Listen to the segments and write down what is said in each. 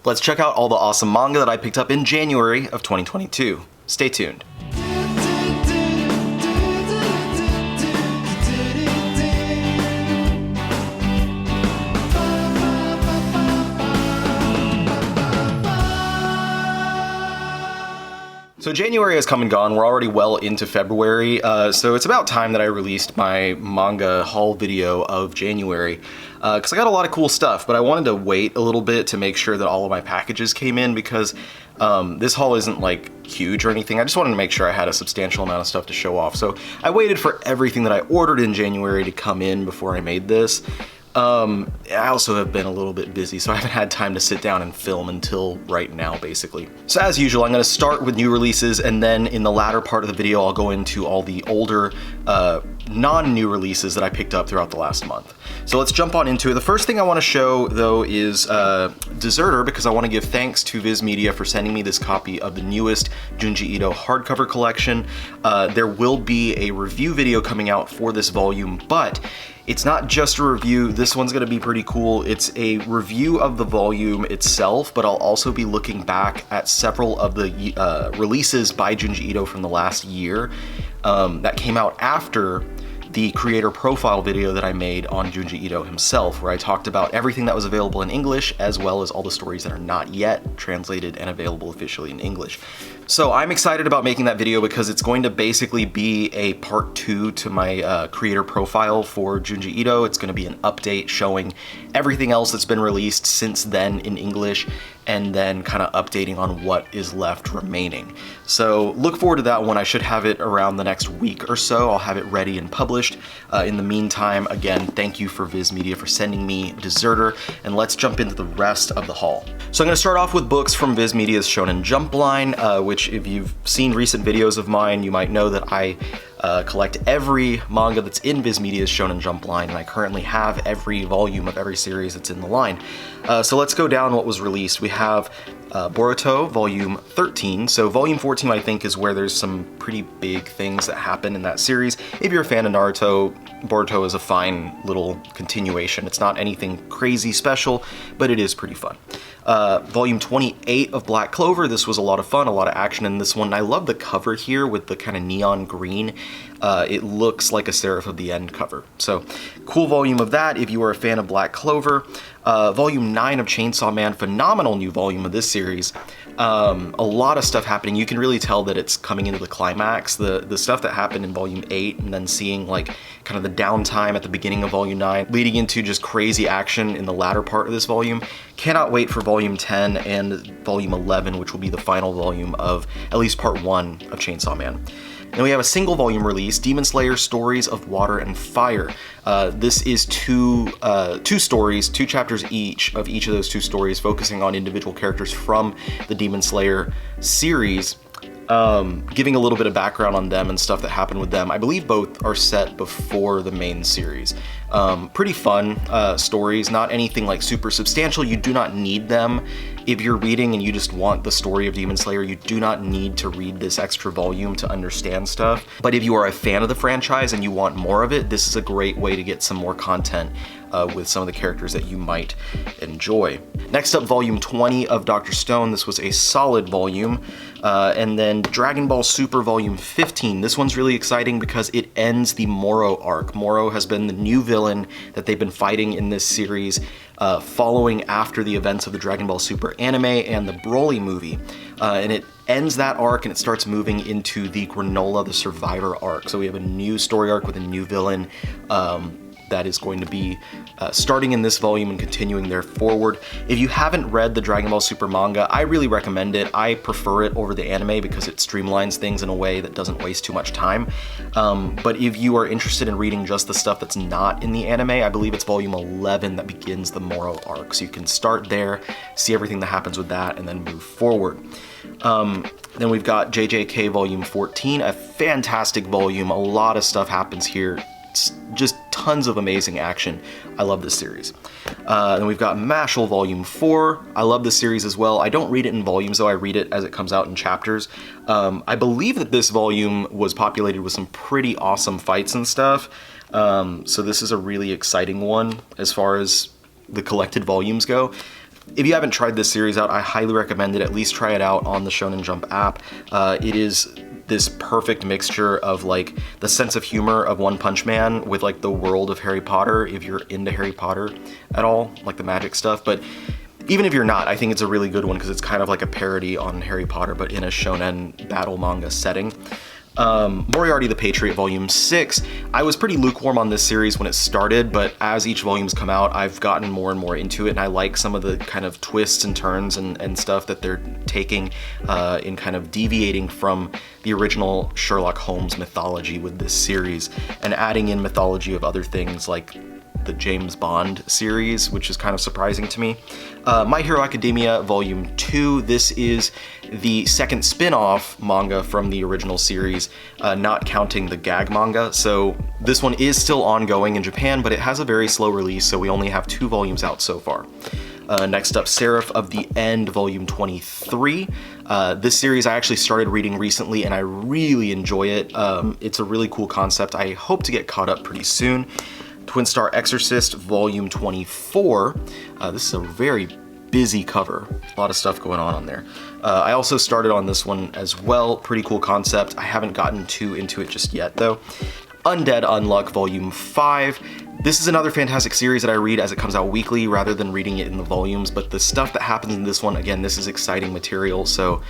Let's check out all the awesome manga that I picked up in January of 2022. Stay tuned. So January has come and gone. We're already well into February, so it's about time that I released my manga haul video of January, because I got a lot of cool stuff, but I wanted to wait a little bit to make sure that all of my packages came in, because this haul isn't like huge or anything. I just wanted to make sure I had a substantial amount of stuff to show off. So I waited for everything that I ordered in January to come in before I made this. I also have been a little bit busy, so I haven't had time to sit down and film until right now, basically. So as usual, I'm going to start with new releases, and then in the latter part of the video, I'll go into all the older, non-new releases that I picked up throughout the last month. So let's jump on into it. The first thing I want to show, though, is Deserter, because I want to give thanks to Viz Media for sending me this copy of the newest Junji Ito hardcover collection. There will be a review video coming out for this volume, but it's not just a review. This one's gonna be pretty cool. It's a review of the volume itself, but I'll also be looking back at several of the releases by Junji Ito from the last year that came out after the creator profile video that I made on Junji Ito himself, where I talked about everything that was available in English, as well as all the stories that are not yet translated and available officially in English. So I'm excited about making that video because it's going to basically be a part 2 to my creator profile for Junji Ito. It's going to be an update showing everything else that's been released since then in English, and then kind of updating on what is left remaining. So look forward to that one. I should have it around the next week or so. I'll have it ready and published. In the meantime, again, thank you for Viz Media for sending me Deserter, and let's jump into the rest of the haul. So I'm going to start off with books from Viz Media's Shonen Jump line, which if you've seen recent videos of mine, you might know that I collect every manga that's in Viz Media's Shonen Jump line, and I currently have every volume of every series that's in the line. So let's go down what was released. We have Boruto, volume 13. So volume 14, I think, is where there's some pretty big things that happen in that series. If you're a fan of Naruto, Boruto is a fine little continuation. It's not anything crazy special, but it is pretty fun. Volume 28 of Black Clover, this was a lot of fun, a lot of action in this one. I love the cover here with the kind of neon green. It looks like a Seraph of the End cover. So, cool volume of that if you are a fan of Black Clover. Volume 9 of Chainsaw Man, phenomenal new volume of this series. A lot of stuff happening. You can really tell that it's coming into the climax. The stuff that happened in volume 8, and then seeing like kind of the downtime at the beginning of volume 9, leading into just crazy action in the latter part of this volume. Cannot wait for volume 10 and volume 11, which will be the final volume of at least part 1 of Chainsaw Man. Then we have a single volume release, Demon Slayer Stories of Water and Fire. This is two stories, 2 chapters each of those 2 stories, focusing on individual characters from the Demon Slayer series, giving a little bit of background on them and stuff that happened with them. I believe both are set before the main series. Pretty fun stories, not anything like super substantial. You do not need them. If you're reading and you just want the story of Demon Slayer, you do not need to read this extra volume to understand stuff. But if you are a fan of the franchise and you want more of it, this is a great way to get some more content with some of the characters that you might enjoy. Next up, volume 20 of Dr. Stone. This was a solid volume. And then Dragon Ball Super volume 15. This one's really exciting because it ends the Moro arc. Moro has been the new villain that they've been fighting in this series, following after the events of the Dragon Ball Super anime and the Broly movie. And it ends that arc and it starts moving into the Granola the Survivor arc. So we have a new story arc with a new villain that is going to be starting in this volume and continuing there forward. If you haven't read the Dragon Ball Super manga, I really recommend it. I prefer it over the anime because it streamlines things in a way that doesn't waste too much time. But if you are interested in reading just the stuff that's not in the anime, I believe it's volume 11 that begins the Moro arc. So you can start there, see everything that happens with that, and then move forward. Then we've got JJK volume 14, a fantastic volume. A lot of stuff happens here. It's just tons of amazing action. I love this series. Then we've got Mashal volume 4. I love this series as well. I don't read it in volumes though, I read it as it comes out in chapters. I believe that this volume was populated with some pretty awesome fights and stuff. So this is a really exciting one as far as the collected volumes go. If you haven't tried this series out, I highly recommend it. At least try it out on the Shonen Jump app. It is this perfect mixture of like the sense of humor of One Punch Man with like the world of Harry Potter, if you're into Harry Potter at all, like the magic stuff. But even if you're not, I think it's a really good one because it's kind of like a parody on Harry Potter, but in a shonen battle manga setting. Moriarty the Patriot Volume 6. I was pretty lukewarm on this series when it started, but as each volume's come out, I've gotten more and more into it, and I like some of the kind of twists and turns and stuff that they're taking in kind of deviating from the original Sherlock Holmes mythology with this series, and adding in mythology of other things like the James Bond series, which is kind of surprising to me. My Hero Academia Volume 2. This is the second spin-off manga from the original series, not counting the gag manga. So this one is still ongoing in Japan, but it has a very slow release, so we only have 2 volumes out so far. Next up, Seraph of the End, Volume 23. This series I actually started reading recently, and I really enjoy it. It's a really cool concept. I hope to get caught up pretty soon. Twin Star Exorcist, Volume 24. This is a very busy cover. A lot of stuff going on there. I also started on this one as well. Pretty cool concept. I haven't gotten too into it just yet, though. Undead Unluck, Volume 5. This is another fantastic series that I read as it comes out weekly rather than reading it in the volumes, but the stuff that happens in this one, again, this is exciting material, so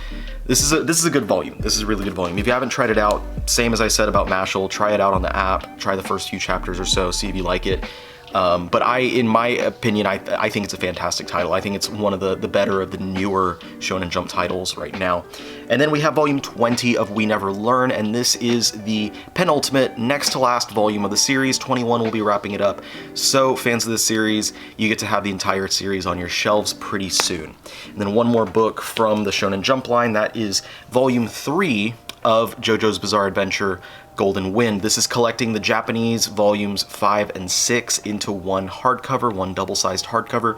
this is a good volume. This is a really good volume. If you haven't tried it out, same as I said about Mashal, try it out on the app, try the first few chapters or so, see if you like it. But in my opinion, I think it's a fantastic title. I think it's one of the better of the newer Shonen Jump titles right now. And then we have Volume 20 of We Never Learn, and this is the penultimate, next to last volume of the series. 21 will be wrapping it up. So fans of this series, you get to have the entire series on your shelves pretty soon. And then one more book from the Shonen Jump line, that is Volume 3 of JoJo's Bizarre Adventure Golden Wind. This is collecting the Japanese volumes 5 and 6 into one hardcover, one double-sized hardcover.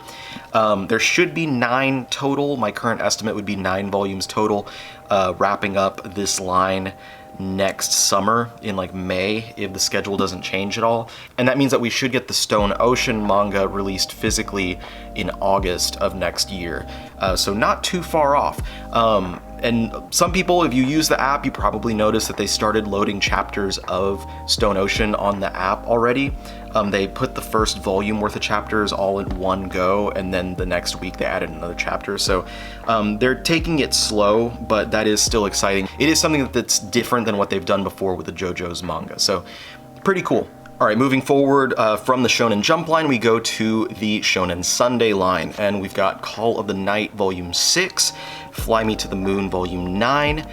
There should be 9 total. My current estimate would be 9 volumes total, wrapping up this line next summer in like May if the schedule doesn't change at all. And that means that we should get the Stone Ocean manga released physically in August of next year. So not too far off. And some people, if you use the app, you probably noticed that they started loading chapters of Stone Ocean on the app already. They put the first volume worth of chapters all in one go, and then the next week they added another chapter. So they're taking it slow, but that is still exciting. It is something that's different than what they've done before with the JoJo's manga. So pretty cool. All right, moving forward from the Shonen Jump line, we go to the Shonen Sunday line, and we've got Call of the Night Volume 6, Fly Me to the Moon Volume 9,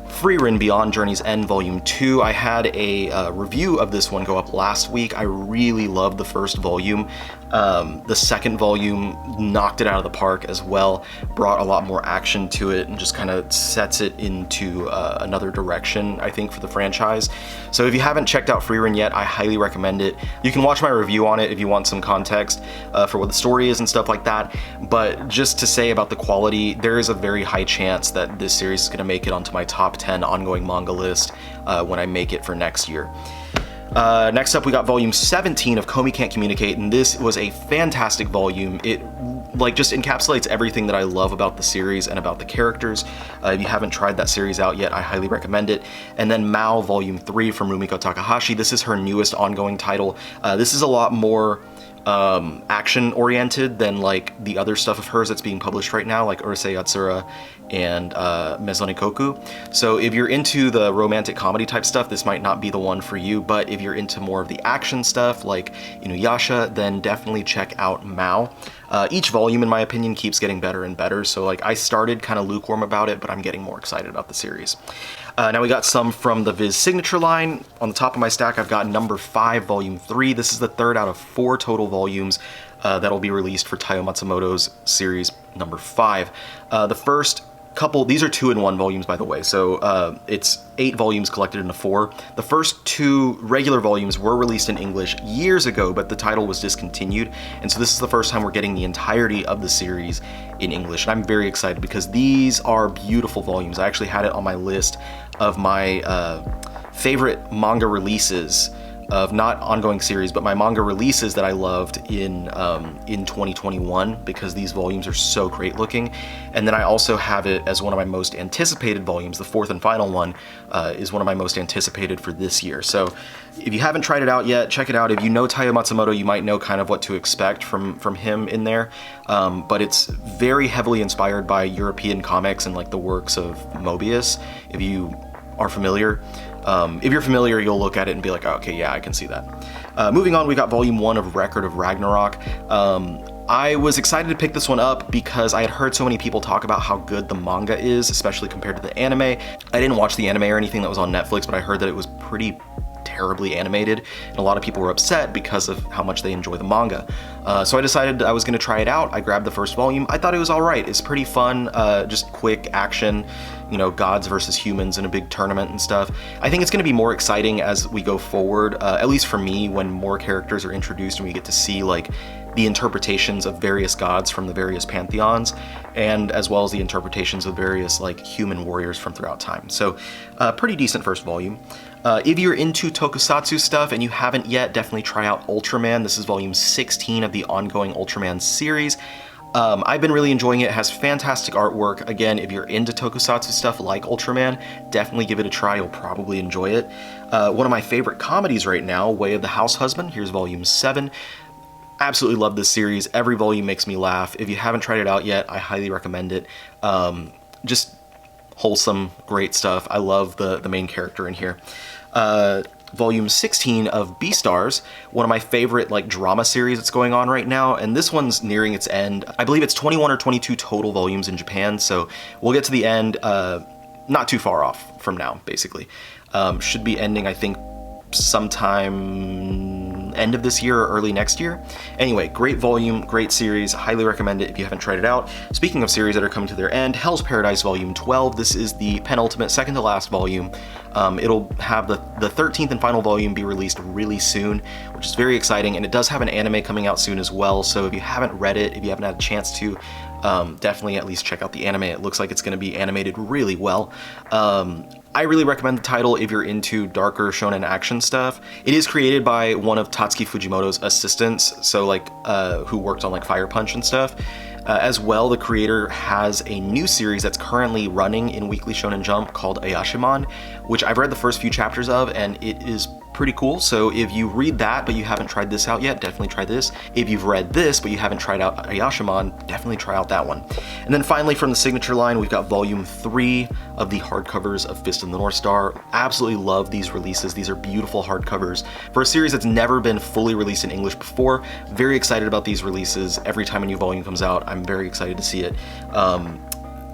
Frieren Beyond Journey's End Volume 2. I had a review of this one go up last week. I really loved the first volume. The second volume knocked it out of the park as well, brought a lot more action to it, and just kind of sets it into another direction, I think, for the franchise. So if you haven't checked out Frieren yet, I highly recommend it. You can watch my review on it if you want some context for what the story is and stuff like that. But just to say about the quality, there is a very high chance that this series is going to make it onto my top 10 ongoing manga list when I make it for next year. Next up, we got Volume 17 of Komi Can't Communicate, and this was a fantastic volume. It just encapsulates everything that I love about the series and about the characters. If you haven't tried that series out yet, I highly recommend it. And then Mao Volume 3 from Rumiko Takahashi. This is her newest ongoing title. This is a lot more action oriented than like the other stuff of hers that's being published right now, like Urusei Yatsura and Mezonikoku. So if you're into the romantic comedy type stuff, this might not be the one for you, but if you're into more of the action stuff like Inuyasha, then definitely check out Mao. Each volume, in my opinion, keeps getting better and better, so like I started kind of lukewarm about it, but I'm getting more excited about the series. Now we got some from the Viz Signature line. On the top of my stack, I've got number 5, Volume 3. This is the third out of 4 total volumes that'll be released for Taiyo Matsumoto's series number 5. The first couple, these are 2-in-1 volumes, by the way, so it's 8 volumes collected into 4. The first 2 regular volumes were released in English years ago, but the title was discontinued, and so this is the first time we're getting the entirety of the series in English, and I'm very excited because these are beautiful volumes. I actually had it on my list of my favorite manga releases of not ongoing series, but my manga releases that I loved in 2021, because these volumes are so great looking. And then I also have it as one of my most anticipated volumes. The fourth and final one is one of my most anticipated for this year. So if you haven't tried it out yet, check it out. If you know Taiyo Matsumoto, you might know kind of what to expect from him in there. But it's very heavily inspired by European comics and like the works of Mobius, if you are familiar. If you're familiar, you'll look at it and be like, oh, okay, yeah, I can see that. Moving on, we got volume 1 of Record of Ragnarok. I was excited to pick this one up because I had heard so many people talk about how good the manga is, especially compared to the anime. I didn't watch the anime or anything that was on Netflix, but I heard that it was pretty terribly animated, and a lot of people were upset because of how much they enjoy the manga. So I decided I was going to try it out. I grabbed the first volume. I thought it was all right. It's pretty fun, just quick action, you know, gods versus humans in a big tournament and stuff. I think it's going to be more exciting as we go forward, at least for me, when more characters are introduced and we get to see like the interpretations of various gods from the various pantheons, and as well as the interpretations of various like human warriors from throughout time. So pretty decent first volume. If you're into tokusatsu stuff and you haven't yet, definitely try out Ultraman. This is volume 16 of the ongoing Ultraman series. I've been really enjoying it. It has fantastic artwork. Again, if you're into tokusatsu stuff like Ultraman, definitely give it a try. You'll probably enjoy it. One of my favorite comedies right now, Way of the House Husband. Here's volume 7. Absolutely love this series. Every volume makes me laugh. If you haven't tried it out yet, I highly recommend it. Just wholesome, great stuff. I love the main character in here. Volume 16 of Beastars, one of my favorite like drama series that's going on right now, and this one's nearing its end. I believe it's 21 or 22 total volumes in Japan, so we'll get to the end not too far off from now, basically. Should be ending, I think, sometime end of this year or early next year. Anyway, great volume, great series, highly recommend it if you haven't tried it out. Speaking of series that are coming to their end, Hell's Paradise Volume 12. This is the penultimate, second to last volume. It'll have the 13th and final volume be released really soon, which is very exciting, and it does have an anime coming out soon as well, so if you haven't read it, if you haven't had a chance to, definitely at least check out the anime. It looks like it's going to be animated really well. I really recommend the title if you're into darker shonen action stuff. It is created by one of Tatsuki Fujimoto's assistants, so like who worked on like Fire Punch and stuff. As well, the creator has a new series that's currently running in Weekly Shonen Jump called Ayashiman, which I've read the first few chapters of, and it is pretty cool. So if you read that but you haven't tried this out yet, definitely try this. If you've read this but you haven't tried out Ayashiman, definitely try out that one. And then finally, from the signature line, we've got volume 3 of the hardcovers of Fist of the North Star. Absolutely love these releases. These are beautiful hardcovers for a series that's never been fully released in English before. Very excited about these releases. Every time a new volume comes out, I'm very excited to see it.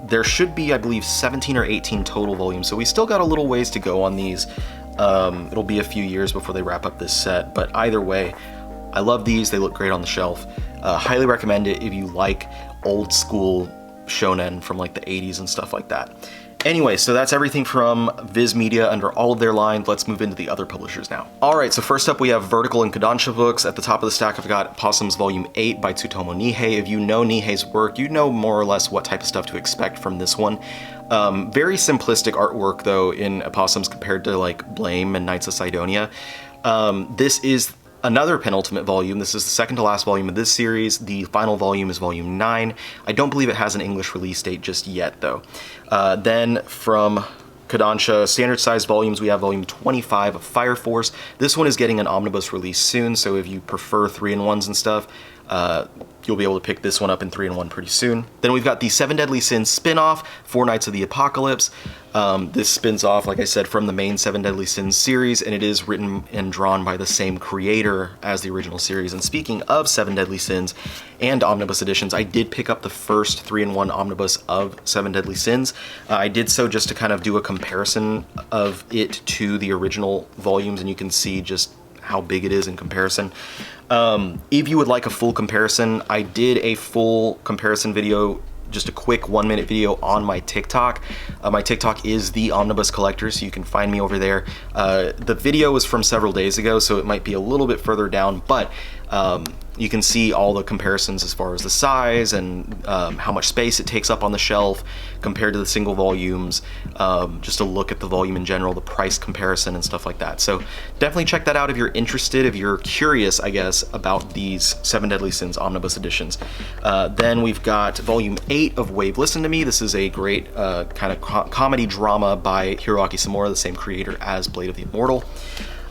There should be, I believe, 17 or 18 total volumes, so we still got a little ways to go on these. It'll be a few years before they wrap up this set, but either way, I love these. They look great on the shelf. Highly recommend it if you like old school shonen from like the 80s and stuff like that. Anyway, so that's everything from Viz Media under all of their lines. Let's move into the other publishers now. Alright, so first up we have Vertical and Kadansha books. At the top of the stack I've got Possums Volume 8 by Tsutomu Nihei. If you know Nihei's work, you know more or less what type of stuff to expect from this one. Very simplistic artwork though in Opossums compared to like Blame and Knights of Sidonia. This is another penultimate volume. This is the second to last volume of this series. The final volume is volume 9. I don't believe it has an English release date just yet though. Then from Kadansha standard size volumes, we have volume 25 of Fire Force. This one is getting an omnibus release soon, so if you prefer 3-in-1s and stuff, you'll be able to pick this one up in 3-in-1 pretty soon. Then we've got the Seven Deadly Sins spin-off, Four Knights of the Apocalypse. This spins off, like I said, from the main Seven Deadly Sins series, and it is written and drawn by the same creator as the original series. And speaking of Seven Deadly Sins and omnibus editions, I did pick up the first 3-in-1 omnibus of Seven Deadly Sins. I did so just to kind of do a comparison of it to the original volumes, and you can see just how big it is in comparison. If you would like a full comparison, I did a full comparison video, just a quick 1-minute video on my TikTok. My TikTok is The Omnibus Collector, so you can find me over there. The video was from several days ago, so it might be a little bit further down, but You can see all the comparisons as far as the size and how much space it takes up on the shelf compared to the single volumes, just a look at the volume in general, the price comparison and stuff like that. So definitely check that out if you're interested, if you're curious, I guess, about these Seven Deadly Sins omnibus editions. Then we've got volume 8 of Wave Listen to Me. This is a great kind of comedy drama by Hiroaki Samura, the same creator as Blade of the Immortal.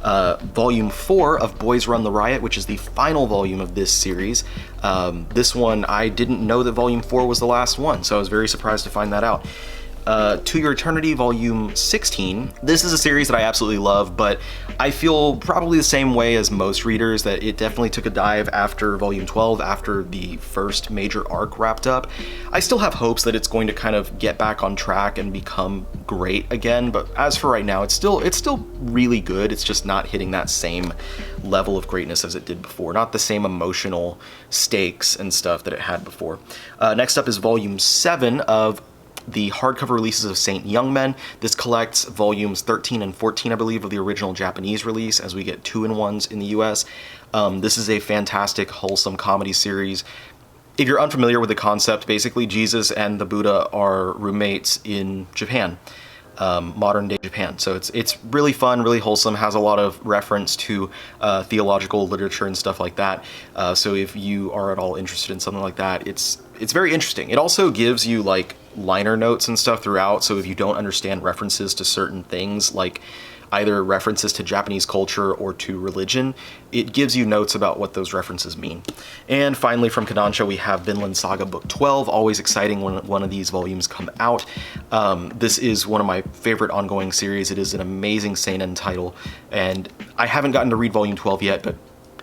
Volume 4 of Boys Run the Riot, which is the final volume of this series. This one, I didn't know that volume 4 was the last one, so I was very surprised to find that out. To Your Eternity, volume 16. This is a series that I absolutely love, but I feel probably the same way as most readers, that it definitely took a dive after volume 12, after the first major arc wrapped up. I still have hopes that it's going to kind of get back on track and become great again, but as for right now, it's still really good. It's just not hitting that same level of greatness as it did before, not the same emotional stakes and stuff that it had before. Next up is volume 7 of the hardcover releases of Saint Young Men. This collects volumes 13 and 14, I believe, of the original Japanese release, as we get 2-in-1s in the US. This is a fantastic, wholesome comedy series. If you're unfamiliar with the concept, basically Jesus and the Buddha are roommates in Japan, modern day Japan. So it's really fun, really wholesome, has a lot of reference to theological literature and stuff like that. So if you are at all interested in something like that, it's very interesting. It also gives you like liner notes and stuff throughout, so if you don't understand references to certain things, like either references to Japanese culture or to religion, it gives you notes about what those references mean. And finally, from Kadansha, we have Vinland Saga Book 12. Always exciting when one of these volumes come out. This is one of my favorite ongoing series. It is an amazing seinen title, and I haven't gotten to read volume 12 yet, but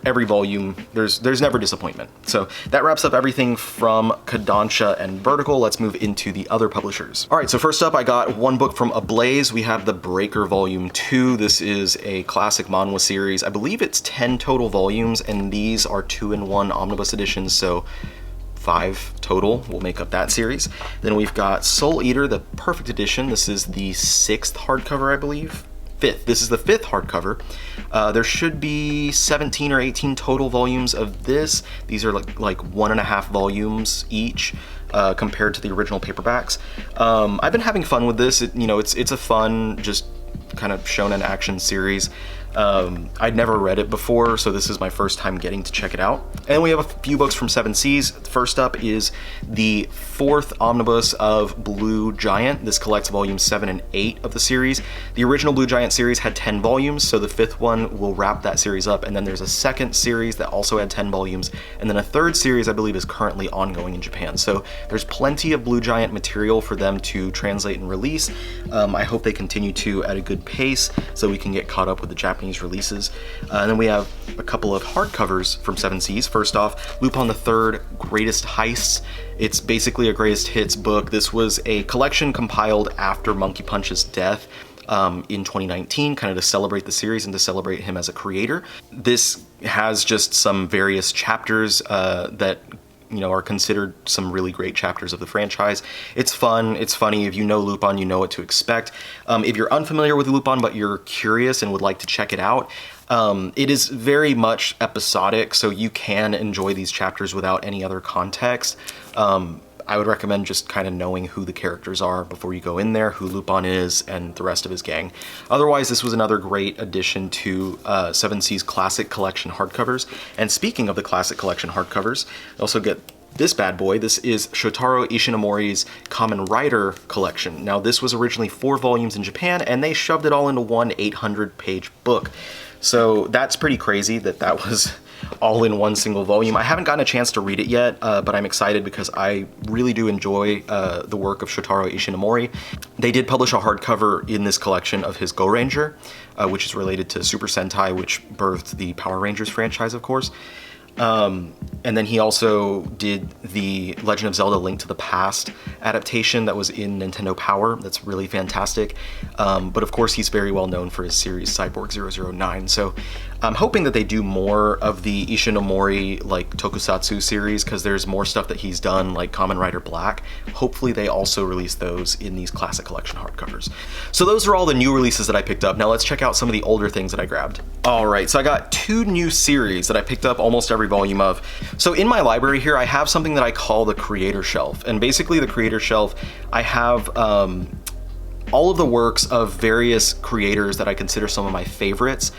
every volume, there's never disappointment. So that wraps up everything from Kadansha and Vertical. Let's move into the other publishers. All right, so first up, I got one book from Ablaze. We have The Breaker Volume 2. This is a classic manhwa series. I believe it's 10 total volumes, and these are 2-in-1 omnibus editions, so 5 total will make up that series. Then we've got Soul Eater, the Perfect Edition. This is the 6th hardcover, I believe. 5th. This is the 5th hardcover. There should be 17 or 18 total volumes of this. These are like 1.5 volumes each, compared to the original paperbacks. I've been having fun with this. It's a fun, just kind of shonen action series. I'd never read it before, so this is my first time getting to check it out. And we have a few books from Seven Seas. First up is the 4th omnibus of Blue Giant. This collects volumes 7 and 8 of the series. The original Blue Giant series had 10 volumes, so the 5th one will wrap that series up. And then there's a second series that also had 10 volumes, and then a third series I believe is currently ongoing in Japan. So there's plenty of Blue Giant material for them to translate and release. I hope they continue to at a good pace so we can get caught up with the Japanese releases. And then we have a couple of hardcovers from Seven Seas. First off, Lupin III Greatest Heists. It's basically a greatest hits book. This was a collection compiled after Monkey Punch's death in 2019, kind of to celebrate the series and to celebrate him as a creator. This has just some various chapters that are considered some really great chapters of the franchise. It's fun, it's funny. If you know Lupin, you know what to expect. If you're unfamiliar with Lupin but you're curious and would like to check it out, it is very much episodic, so you can enjoy these chapters without any other context. I would recommend just kind of knowing who the characters are before you go in there, who Lupin is, and the rest of his gang. Otherwise, this was another great addition to Seven Seas Classic Collection hardcovers. And speaking of the Classic Collection hardcovers, you also get this bad boy. This is Shotaro Ishinomori's Kamen Rider collection. Now, this was originally 4 volumes in Japan, and they shoved it all into one 800-page book. So that's pretty crazy that was all in one single volume. I haven't gotten a chance to read it yet, but I'm excited because I really do enjoy the work of Shotaro Ishinomori. They did publish a hardcover in this collection of his Go Ranger, which is related to Super Sentai, which birthed the Power Rangers franchise, of course. And then he also did the Legend of Zelda Link to the Past adaptation that was in Nintendo Power. That's really fantastic. But of course, he's very well known for his series Cyborg 009. So I'm hoping that they do more of the Ishinomori like tokusatsu series, because there's more stuff that he's done, like Kamen Rider Black. Hopefully they also release those in these classic collection hardcovers. So those are all the new releases that I picked up. Now let's check out some of the older things that I grabbed. All right, so I got 2 new series that I picked up almost every volume of. So in my library here, I have something that I call the creator shelf. And basically the creator shelf, I have all of the works of various creators that I consider some of my favorites.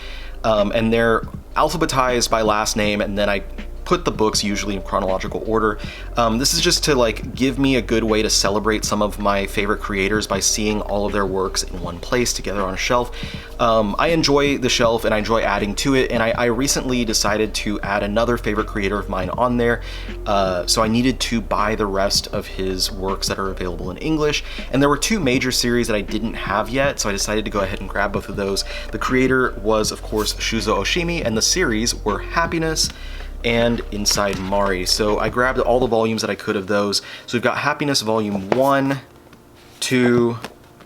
And they're alphabetized by last name, and then I put the books usually in chronological order. This is just to like give me a good way to celebrate some of my favorite creators by seeing all of their works in one place together on a shelf. I enjoy the shelf and I enjoy adding to it, and I recently decided to add another favorite creator of mine on there. So I needed to buy the rest of his works that are available in English, and there were 2 major series that I didn't have yet, so I decided to go ahead and grab both of those. The creator was, of course, Shuzo Oshimi, and the series were Happiness and Inside Mari. So I grabbed all the volumes that I could of those. So we've got Happiness Volume 1, 2,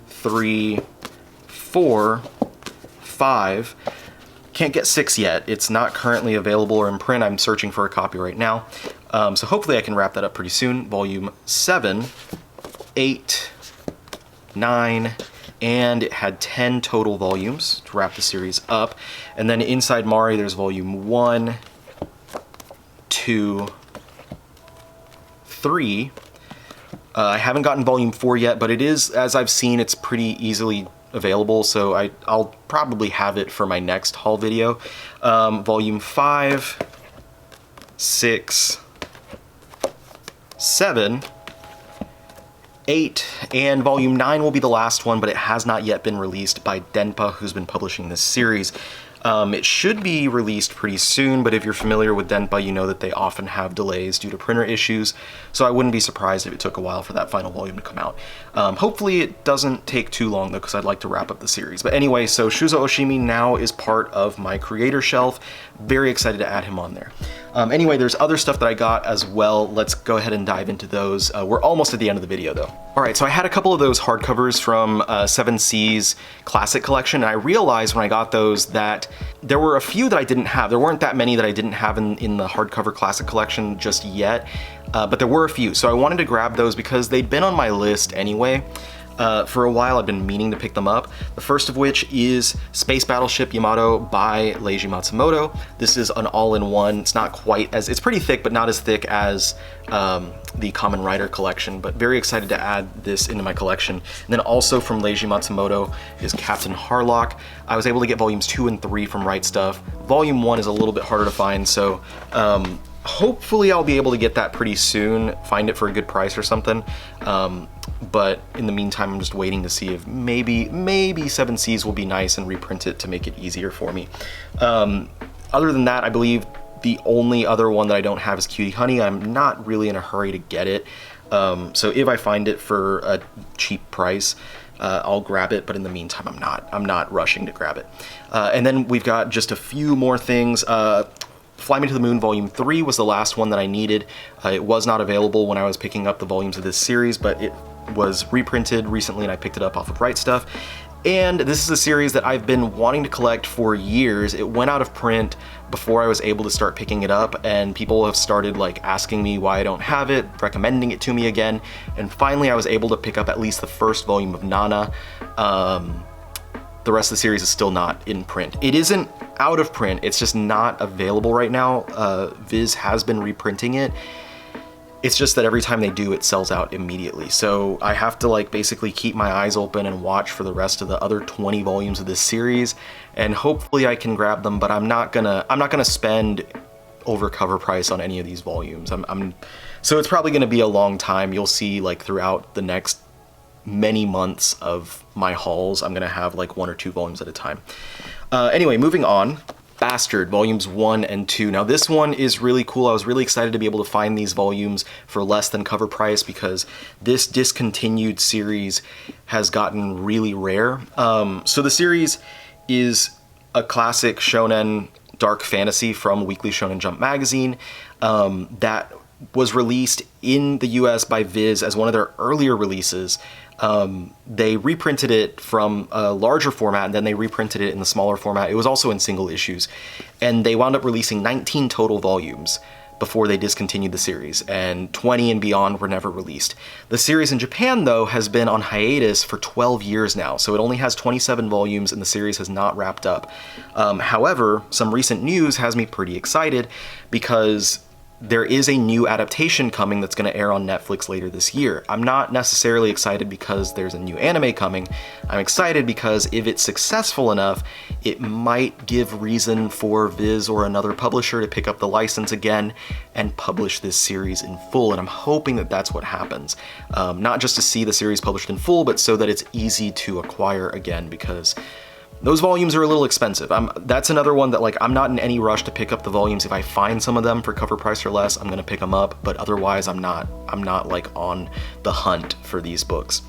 3, 4, 5. Can't get 6 yet. It's not currently available or in print. I'm searching for a copy right now. So hopefully I can wrap that up pretty soon. Volume 7, 8, 9, and it had 10 total volumes to wrap the series up. And then Inside Mari, there's Volume 1, 2, 3. I haven't gotten Volume 4 yet, but it is, as I've seen, it's pretty easily available, so I'll probably have it for my next haul video. Volume 5, 6, 7, 8, and Volume 9 will be the last one, but it has not yet been released by Denpa, who's been publishing this series. It should be released pretty soon, but if you're familiar with Denpa, you know that they often have delays due to printer issues, so I wouldn't be surprised if it took a while for that final volume to come out. Hopefully it doesn't take too long though, because I'd like to wrap up the series. But anyway, so Shuzo Oshimi now is part of my creator shelf. Very excited to add him on there. Anyway, there's other stuff that I got as well. Let's go ahead and dive into those. We're almost at the end of the video though. All right, so I had a couple of those hardcovers from 7C's Classic Collection, and I realized when I got those that there were a few that I didn't have. There weren't that many that I didn't have in the hardcover Classic Collection just yet, but there were a few. So I wanted to grab those because they'd been on my list anyway. For a while I've been meaning to pick them up. The first of which is Space Battleship Yamato by Leiji Matsumoto. This is an all-in-one. It's not quite as, it's pretty thick, but not as thick as the Kamen Rider collection, but very excited to add this into my collection. And then also from Leiji Matsumoto is Captain Harlock. I was able to get volumes 2 and 3 from Right Stuff. Volume 1 is a little bit harder to find, so hopefully I'll be able to get that pretty soon, find it for a good price or something. But in the meantime, I'm just waiting to see if maybe 7Cs will be nice and reprint it to make it easier for me. Other than that, I believe the only other one that I don't have is Cutie Honey. I'm not really in a hurry to get it. So if I find it for a cheap price, I'll grab it, but in the meantime, I'm not rushing to grab it. And then we've got just a few more things. Fly Me to the Moon Volume 3 was the last one that I needed. It was not available when I was picking up the volumes of this series, but it was reprinted recently and I picked it up off of Right Stuff. And this is a series that I've been wanting to collect for years. It went out of print before I was able to start picking it up, and people have started like asking me why I don't have it, recommending it to me again, and finally I was able to pick up at least the first volume of Nana. The rest of the series is still not in print. It isn't out of print, it's just not available right now. Viz has been reprinting it. It's just that every time they do, it sells out immediately. So I have to like basically keep my eyes open and watch for the rest of the other 20 volumes of this series, and hopefully I can grab them, but I'm not gonna spend over cover price on any of these volumes. So it's probably gonna be a long time. You'll see like throughout the next many months of my hauls, I'm gonna have like 1 or 2 volumes at a time. Anyway, moving on. Bastard, volumes 1 and 2. Now this one is really cool. I was really excited to be able to find these volumes for less than cover price because this discontinued series has gotten really rare. So the series is a classic shonen dark fantasy from Weekly Shonen Jump magazine that was released in the US by Viz as one of their earlier releases. They reprinted it from a larger format, and then they reprinted it in the smaller format. It was also in single issues, and they wound up releasing 19 total volumes before they discontinued the series, and 20 and beyond were never released. The series in Japan, though, has been on hiatus for 12 years now, so it only has 27 volumes and the series has not wrapped up. However, some recent news has me pretty excited because there is a new adaptation coming that's going to air on Netflix later this year. I'm not necessarily excited because there's a new anime coming. I'm excited because if it's successful enough, it might give reason for Viz or another publisher to pick up the license again and publish this series in full. And I'm hoping that that's what happens. Not just to see the series published in full, but so that it's easy to acquire again, because those volumes are a little expensive. That's another one that, like, I'm not in any rush to pick up the volumes. If I find some of them for cover price or less, I'm gonna pick them up, but otherwise I'm not like on the hunt for these books.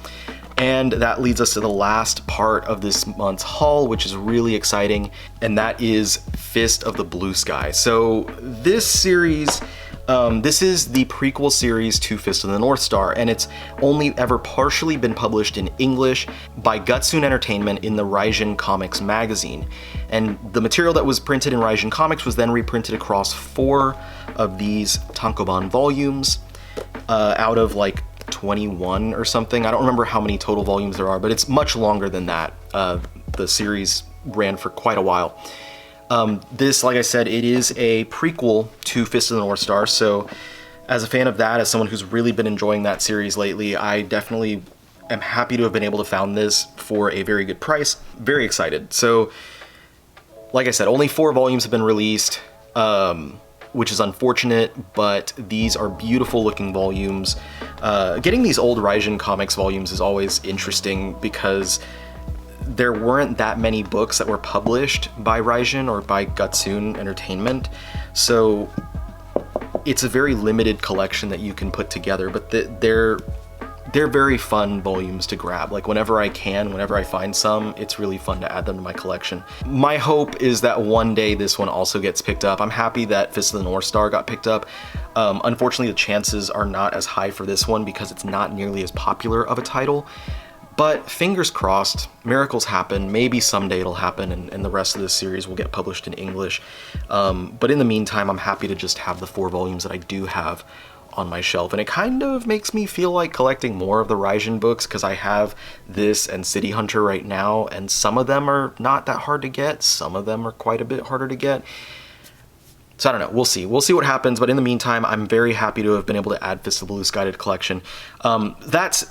And that leads us to the last part of this month's haul, which is really exciting, and that is Fist of the Blue Sky. So this series, this is the prequel series to Fist of the North Star, and it's only ever partially been published in English by Gutsoon Entertainment in the Raijin Comics magazine. And the material that was printed in Raijin Comics was then reprinted across 4 of these tankobon volumes out of like 21 or something. I don't remember how many total volumes there are, but it's much longer than that. The series ran for quite a while. This, like I said, it is a prequel to Fist of the North Star, so as a fan of that, as someone who's really been enjoying that series lately, I definitely am happy to have been able to find this for a very good price. Very excited. So, like I said, only 4 volumes have been released, which is unfortunate, but these are beautiful looking volumes. Getting these old Raijin Comics volumes is always interesting because there weren't that many books that were published by Raijin or by Gutsoon Entertainment, so it's a very limited collection that you can put together, but they're very fun volumes to grab. Like whenever I find some, it's really fun to add them to my collection. My hope is that one day this one also gets picked up. I'm happy that Fist of the North Star got picked up. Unfortunately, the chances are not as high for this one because it's not nearly as popular of a title. But fingers crossed, miracles happen. Maybe someday it'll happen and the rest of this series will get published in English. But in the meantime, I'm happy to just have the 4 volumes that I do have on my shelf. And it kind of makes me feel like collecting more of the Raijin books because I have this and City Hunter right now, and some of them are not that hard to get. Some of them are quite a bit harder to get. So I don't know, we'll see. We'll see what happens, but in the meantime, I'm very happy to have been able to add Fist of the Blue Sky to the collection. That's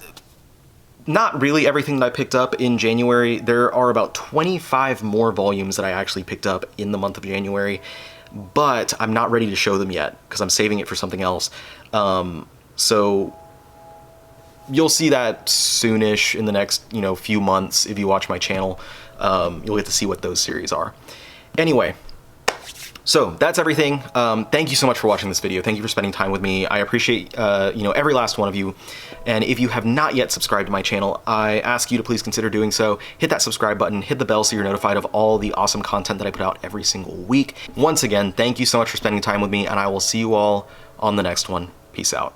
not really everything that I picked up in January. There are about 25 more volumes that I actually picked up in the month of January, but I'm not ready to show them yet because I'm saving it for something else. So you'll see that soonish in the next, few months. If you watch my channel, you'll get to see what those series are. Anyway, so that's everything. Thank you so much for watching this video. Thank you for spending time with me. I appreciate, every last one of you. And if you have not yet subscribed to my channel, I ask you to please consider doing so. Hit that subscribe button, hit the bell so you're notified of all the awesome content that I put out every single week. Once again, thank you so much for spending time with me, and I will see you all on the next one. Peace out.